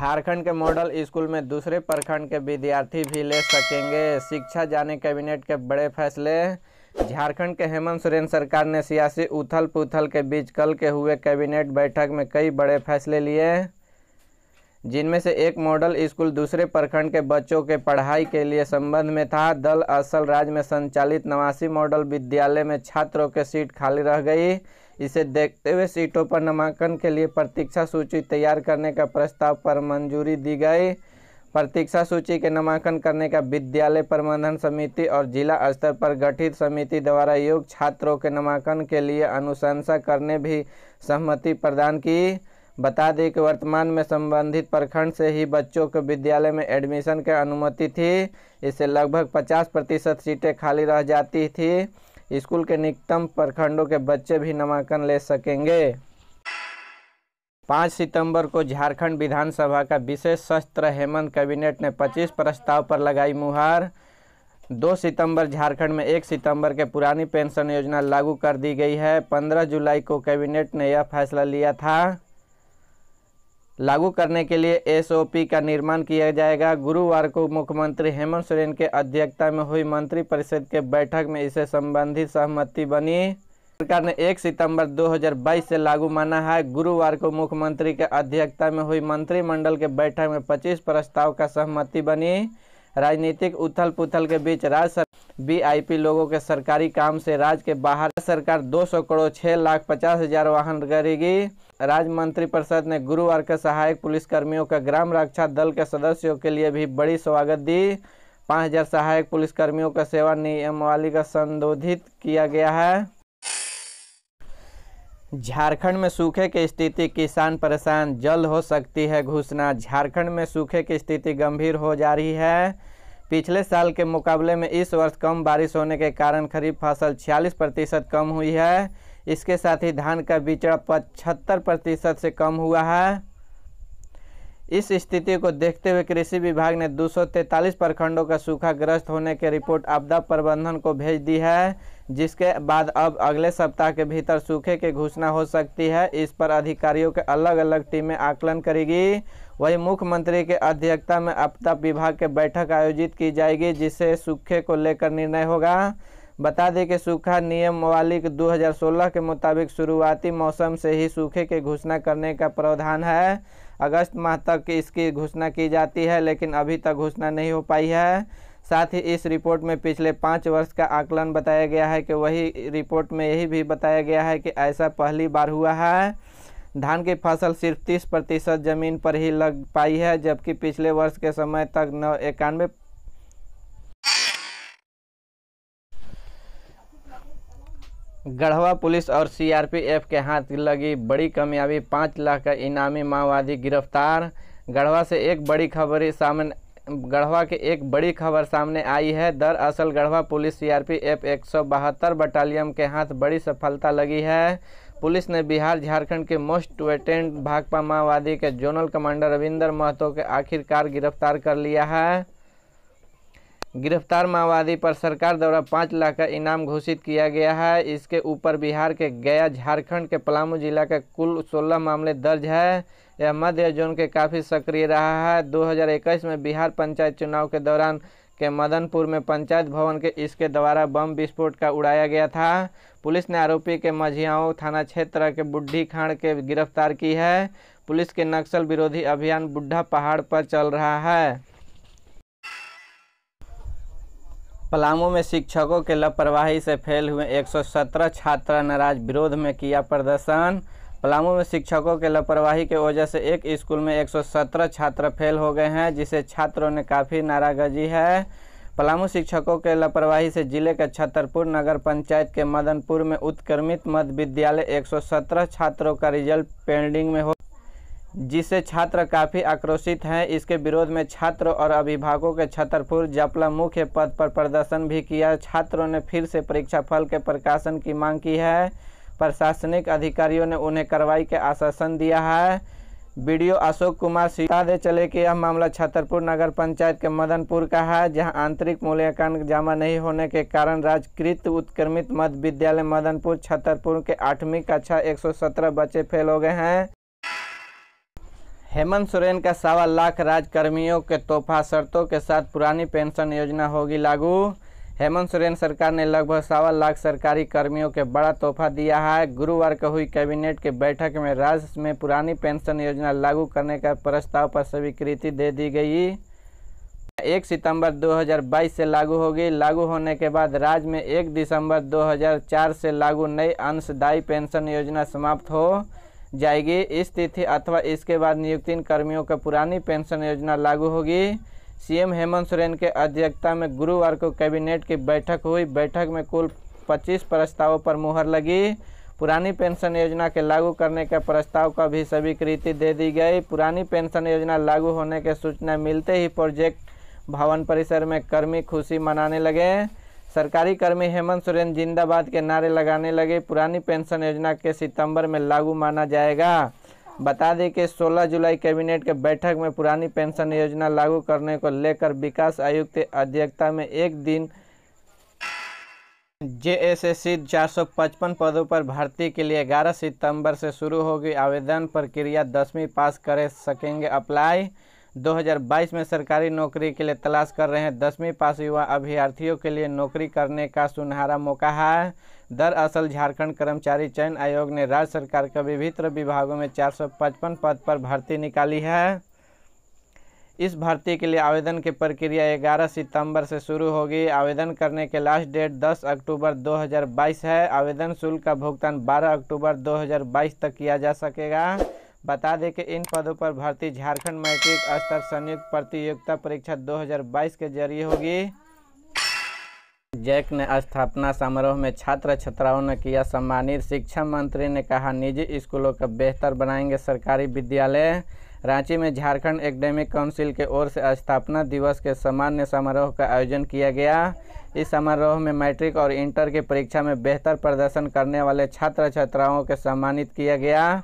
झारखंड के model school में दूसरे प्रखंड के विद्यार्थी भी ले सकेंगे, शिक्षा जाने कैबिनेट के बड़े फैसले। झारखंड के हेमंत सोरेन सरकार ने सियासी उथल पुथल के बीच कल के हुए कैबिनेट बैठक में कई बड़े फैसले लिए, जिनमें से एक मॉडल स्कूल दूसरे प्रखंड के बच्चों के पढ़ाई के लिए संबंध में था। दल असल राज्य में संचालित 89 मॉडल विद्यालय में छात्रों के सीट खाली रह गई। इसे देखते हुए सीटों पर नामांकन के लिए प्रतीक्षा सूची तैयार करने का प्रस्ताव पर मंजूरी दी गई। प्रतीक्षा सूची के नामांकन करने का विद्यालय प्रबंधन समिति और जिला स्तर पर गठित समिति द्वारा योग्य छात्रों के नामांकन के लिए अनुशंसा करने भी सहमति प्रदान की। बता दें कि वर्तमान में संबंधित प्रखंड से ही बच्चों को विद्यालय में एडमिशन की अनुमति थी। इससे लगभग 50% सीटें खाली रह जाती थी। स्कूल के निकटतम प्रखंडों के बच्चे भी नामांकन ले सकेंगे। 5 सितंबर को झारखंड विधानसभा का विशेष सत्र हेमंत कैबिनेट ने 25 प्रस्ताव पर लगाई मुहर। 2 सितंबर झारखंड में 1 सितंबर के पुरानी पेंशन योजना लागू कर दी गई है। 15 जुलाई को कैबिनेट ने यह फैसला लिया था। लागू करने के लिए एसओपी का निर्माण किया जाएगा। गुरुवार को मुख्यमंत्री हेमंत सोरेन के अध्यक्षता में हुई मंत्रिपरिषद के बैठक में इसे संबंधित सहमति बनी। सरकार ने 1 सितंबर 2022 से लागू माना है। गुरुवार को मुख्यमंत्री के अध्यक्षता में हुई मंत्रिमंडल के बैठक में 25 प्रस्ताव का सहमति बनी। राजनीतिक उथल पुथल के बीच राज्य वीआईपी लोगों के सरकारी काम से राज्य के बाहर सरकार 200 करोड़ 6,50,000 वाहन करेगी। राज्य मंत्रिपरिषद ने गुरुवार के सहायक पुलिसकर्मियों का ग्राम रक्षा दल के सदस्यों के लिए भी बड़ी स्वागत दी। 5,000 सहायक पुलिसकर्मियों का सेवा नियमावली का संशोधित किया गया है। झारखंड में सूखे की स्थिति, किसान परेशान, जल्द हो सकती है घोषणा। झारखंड में सूखे की स्थिति गंभीर हो जा रही है। पिछले साल के मुकाबले में इस वर्ष कम बारिश होने के कारण खरीफ फसल 46% कम हुई है। इसके साथ ही धान का बिचड़ा 75% से कम हुआ है। इस स्थिति को देखते हुए कृषि विभाग ने 243 प्रखंडों का सूखाग्रस्त होने की रिपोर्ट आपदा प्रबंधन को भेज दी है, जिसके बाद अब अगले सप्ताह के भीतर सूखे की घोषणा हो सकती है। इस पर अधिकारियों के अलग अलग टीमें आकलन करेगी। वहीं मुख्यमंत्री के अध्यक्षता में आपदा विभाग की बैठक आयोजित की जाएगी, जिससे सूखे को लेकर निर्णय होगा। बता दें कि सूखा नियमावली 2016 के मुताबिक शुरुआती मौसम से ही सूखे की घोषणा करने का प्रावधान है। अगस्त माह तक इसकी घोषणा की जाती है, लेकिन अभी तक घोषणा नहीं हो पाई है। साथ ही इस रिपोर्ट में पिछले 5 वर्ष का आकलन बताया गया है कि वही रिपोर्ट में यही भी बताया गया है कि ऐसा पहली बार हुआ है। धान की फसल सिर्फ 30% जमीन पर ही लग पाई है, जबकि पिछले वर्ष के समय तक 91। गढ़वा पुलिस और सीआरपीएफ के हाथ लगी बड़ी कामयाबी, 5 लाख का इनामी माओवादी गिरफ्तार। गढ़वा के एक बड़ी खबर सामने आई है। दरअसल गढ़वा पुलिस सीआरपीएफ 172 बटालियन के हाथ बड़ी सफलता लगी है। पुलिस ने बिहार झारखंड के मोस्ट वांटेड भाकपा माओवादी के जोनल कमांडर रविंदर महतो के आखिरकार गिरफ्तार कर लिया है। गिरफ्तार माओवादी पर सरकार द्वारा 5 लाख का इनाम घोषित किया गया है। इसके ऊपर बिहार के गया, झारखंड के पलामू जिला के कुल 16 मामले दर्ज है। यह मध्य जोन के काफ़ी सक्रिय रहा है। 2021 में बिहार पंचायत चुनाव के दौरान के मदनपुर में पंचायत भवन के इसके द्वारा बम विस्फोट का उड़ाया गया था। पुलिस ने आरोपी के मझियाओं थाना क्षेत्र के बुढ़ी खाड़ के गिरफ्तार की है। पुलिस के नक्सल विरोधी अभियान बुढ़ा पहाड़ पर चल रहा है। पलामू में शिक्षकों के लापरवाही से फेल हुए 117 छात्र नाराज, विरोध में किया प्रदर्शन। पलामू में शिक्षकों के लापरवाही की वजह से एक स्कूल में 117 छात्र फेल हो गए हैं, जिसे छात्रों ने काफ़ी नाराजगी है। पलामू शिक्षकों के लापरवाही से जिले के छतरपुर नगर पंचायत के मदनपुर में उत्क्रमित मध्य विद्यालय 117 छात्रों का रिजल्ट पेंडिंग में हो, जिससे छात्र काफ़ी आक्रोशित हैं। इसके विरोध में छात्रों और अभिभावकों के छतरपुर जपला मुख्य पद पर प्रदर्शन भी किया। छात्रों ने फिर से परीक्षा फल के प्रकाशन की मांग की है। प्रशासनिक अधिकारियों ने उन्हें कार्रवाई के आश्वासन दिया है। बीडीओ अशोक कुमार बता दे चले कि यह मामला छतरपुर नगर पंचायत के मदनपुर का है, जहां आंतरिक मूल्यांकन जमा नहीं होने के कारण राजकृत उत्क्रमित मध्य विद्यालय मदनपुर छतरपुर के 8वीं कक्षा 117 बच्चे फेल हो गए हैं। हेमंत सोरेन का 1.25 लाख राज्यकर्मियों के तोहफा, शर्तों के साथ पुरानी पेंशन योजना होगी लागू। हेमंत सोरेन सरकार ने लगभग 1.25 लाख सरकारी कर्मियों के बड़ा तोहफा दिया है। गुरुवार को हुई कैबिनेट की बैठक में राज्य में पुरानी पेंशन योजना लागू करने का प्रस्ताव पर स्वीकृति दे दी गई। 1 सितंबर 2022 से लागू होगी। लागू होने के बाद राज्य में 1 दिसंबर 2004 से लागू नई अंशदायी पेंशन योजना समाप्त हो जाएगी। इस तिथि अथवा इसके बाद नियुक्तिन कर्मियों को पुरानी पेंशन योजना लागू होगी। सीएम हेमंत सोरेन के अध्यक्षता में गुरुवार को कैबिनेट की बैठक हुई। बैठक में कुल 25 प्रस्तावों पर मुहर लगी। पुरानी पेंशन योजना के लागू करने के प्रस्ताव का भी स्वीकृति दे दी गई। पुरानी पेंशन योजना लागू होने की सूचना मिलते ही प्रोजेक्ट भवन परिसर में कर्मी खुशी मनाने लगे। सरकारी कर्मी हेमंत सोरेन जिंदाबाद के नारे लगाने लगे। पुरानी पेंशन योजना के सितंबर में लागू माना जाएगा। बता दें कि 16 जुलाई कैबिनेट के बैठक में पुरानी पेंशन योजना लागू करने को लेकर विकास आयुक्त की अध्यक्षता में एक दिन जेएसएससी 455 पदों पर भर्ती के लिए 11 सितंबर से शुरू होगी आवेदन प्रक्रिया। 10वीं पास कर सकेंगे अप्लाई। 2022 में सरकारी नौकरी के लिए तलाश कर रहे हैं 10वीं पास युवा अभ्यर्थियों के लिए नौकरी करने का सुनहरा मौका है। दरअसल झारखंड कर्मचारी चयन आयोग ने राज्य सरकार के विभिन्न विभागों में 455 पद पर भर्ती निकाली है। इस भर्ती के लिए आवेदन की प्रक्रिया 11 सितंबर से शुरू होगी। आवेदन करने के लास्ट डेट 10 अक्टूबर 2022 है। आवेदन शुल्क का भुगतान 12 अक्टूबर 2022 तक किया जा सकेगा। बता दें कि इन पदों पर भर्ती झारखंड मैट्रिक स्तर संयुक्त प्रतियोगिता परीक्षा 2022 के जरिए होगी। जैक ने स्थापना समारोह में छात्र छात्राओं ने किया सम्मानित। शिक्षा मंत्री ने कहा निजी स्कूलों को बेहतर बनाएंगे सरकारी विद्यालय। रांची में झारखंड एकेडमिक काउंसिल की ओर से स्थापना दिवस के सामान्य समारोह का आयोजन किया गया। इस समारोह में मैट्रिक और इंटर की परीक्षा में बेहतर प्रदर्शन करने वाले छात्र छात्राओं को सम्मानित किया गया।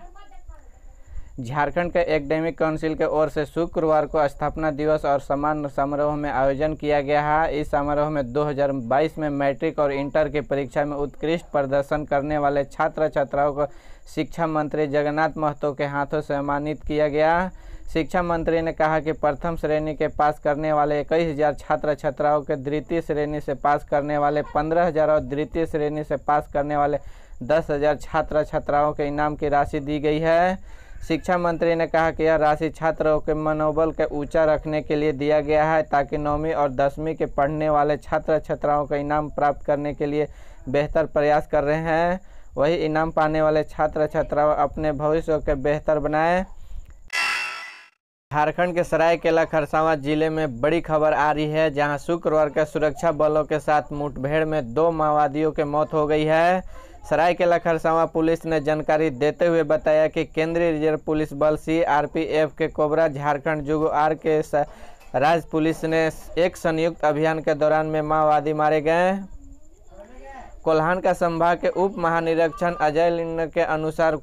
झारखंड के एकेडमिक काउंसिल की ओर से शुक्रवार को स्थापना दिवस और सम्मान समारोह में आयोजन किया गया है। इस समारोह में 2022 में मैट्रिक और इंटर की परीक्षा में उत्कृष्ट प्रदर्शन करने वाले छात्र छात्राओं को शिक्षा मंत्री जगन्नाथ महतो के हाथों से सम्मानित किया गया। शिक्षा मंत्री ने कहा कि प्रथम श्रेणी के पास करने वाले 21,000 छात्र छात्राओं के द्वितीय श्रेणी से पास करने वाले 15,000 और द्वितीय श्रेणी से पास करने वाले 10,000 छात्र छात्राओं के इनाम की राशि दी गई है। शिक्षा मंत्री ने कहा कि यह राशि छात्रों के मनोबल के ऊंचा रखने के लिए दिया गया है ताकि 9वीं और 10वीं के पढ़ने वाले छात्र छात्राओं को इनाम प्राप्त करने के लिए बेहतर प्रयास कर रहे हैं। वही इनाम पाने वाले छात्र छात्राओं अपने भविष्य को बेहतर बनाएं। झारखंड के सरायकेला खरसावां जिले में बड़ी खबर आ रही है, जहां शुक्रवार के सुरक्षा बलों के साथ मुठभेड़ में 2 माओवादियों की मौत हो गई है। सरायकेला खरसावां पुलिस ने जानकारी देते हुए बताया कि केंद्रीय रिजर्व पुलिस बल सीआरपीएफ के कोबरा झारखंड जुगुआर के राज्य पुलिस ने एक संयुक्त अभियान के दौरान में माओवादी मारे गए। कोल्हान का संभाग के उप महानिरीक्षक अजय लिंग के अनुसार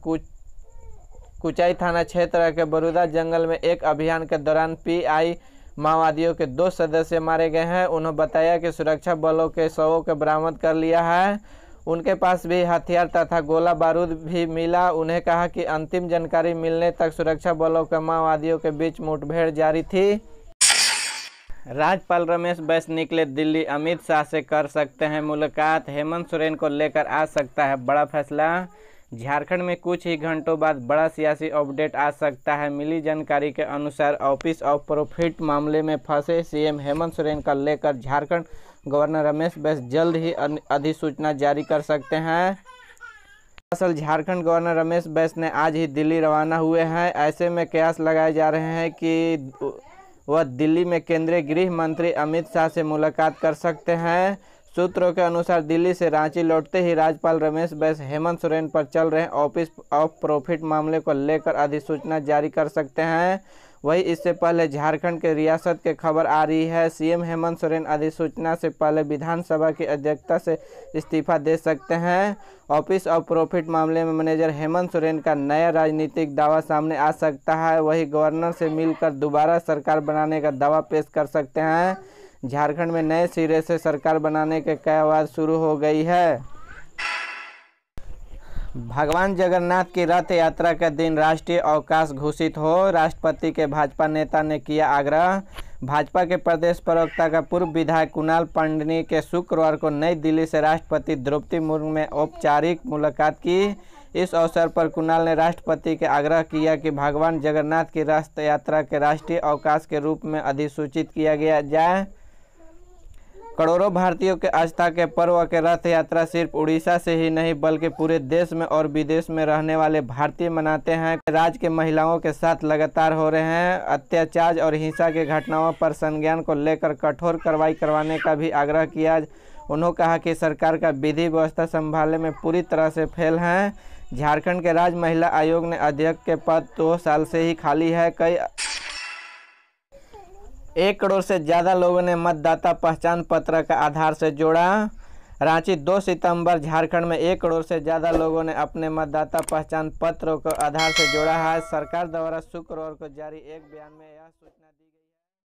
कुचाई थाना क्षेत्र के बरूदा जंगल में एक अभियान के दौरान पीआई माओवादियों के 2 सदस्य मारे गए हैं। उन्होंने बताया कि सुरक्षा बलों के शवों को बरामद कर लिया है। उनके पास भी हथियार तथा गोला बारूद भी मिला। उन्हें कहा कि अंतिम जानकारी मिलने तक सुरक्षा बलों के माओवादियों के बीच मुठभेड़ जारी थी। राज्यपाल रमेश बैस निकले दिल्ली, अमित शाह से कर सकते हैं मुलाकात। हेमंत सोरेन को लेकर आ सकता है बड़ा फैसला। झारखंड में कुछ ही घंटों बाद बड़ा सियासी अपडेट आ सकता है। मिली जानकारी के अनुसार ऑफिस ऑफ प्रॉफिट मामले में फंसे सीएम हेमंत सोरेन का लेकर झारखंड गवर्नर रमेश बैस जल्द ही अधिसूचना जारी कर सकते हैं। दरअसल झारखंड गवर्नर रमेश बैस ने आज ही दिल्ली रवाना हुए हैं। ऐसे में कयास लगाए जा रहे हैं कि वह दिल्ली में केंद्रीय गृह मंत्री अमित शाह से मुलाकात कर सकते हैं। सूत्रों के अनुसार दिल्ली से रांची लौटते ही राज्यपाल रमेश बैस हेमंत सोरेन पर चल रहे ऑफिस ऑफ प्रॉफिट मामले को लेकर अधिसूचना जारी कर सकते हैं। वही इससे पहले झारखंड के रियासत के खबर आ रही है, सीएम हेमंत सोरेन अधिसूचना से पहले विधानसभा की अध्यक्षता से इस्तीफा दे सकते हैं। ऑफिस ऑफ प्रॉफिट मामले में मैनेजर हेमंत सोरेन का नया राजनीतिक दावा सामने आ सकता है। वही गवर्नर से मिलकर दोबारा सरकार बनाने का दावा पेश कर सकते हैं। झारखंड में नए सिरे से सरकार बनाने के कयास शुरू हो गई है। भगवान जगन्नाथ की रथ यात्रा के दिन राष्ट्रीय अवकाश घोषित हो, राष्ट्रपति के भाजपा नेता ने किया आग्रह। भाजपा के प्रदेश प्रवक्ता का पूर्व विधायक कुणाल पांडनी के शुक्रवार को नई दिल्ली से राष्ट्रपति द्रौपदी मुर्मू में औपचारिक मुलाकात की। इस अवसर पर कुणाल ने राष्ट्रपति के आग्रह किया कि भगवान जगन्नाथ की रथ यात्रा के राष्ट्रीय अवकाश के रूप में अधिसूचित किया जाए। करोड़ों भारतीयों के आस्था के पर्व के रथ यात्रा सिर्फ उड़ीसा से ही नहीं बल्कि पूरे देश में और विदेश में रहने वाले भारतीय मनाते हैं। राज्य के महिलाओं के साथ लगातार हो रहे हैं अत्याचार और हिंसा की घटनाओं पर संज्ञान को लेकर कठोर कार्रवाई करवाने का भी आग्रह किया। उन्होंने कहा कि सरकार का विधि व्यवस्था संभालने में पूरी तरह से फेल है। झारखंड के राज्य महिला आयोग ने अध्यक्ष के पद 2 साल से ही खाली है। 1 करोड़ से ज़्यादा लोगों ने मतदाता पहचान पत्र का आधार से जोड़ा। रांची 2 सितंबर। झारखंड में 1 करोड़ से ज़्यादा लोगों ने अपने मतदाता पहचान पत्रों को आधार से जोड़ा है। सरकार द्वारा शुक्रवार को जारी एक बयान में यह सूचना दी गई।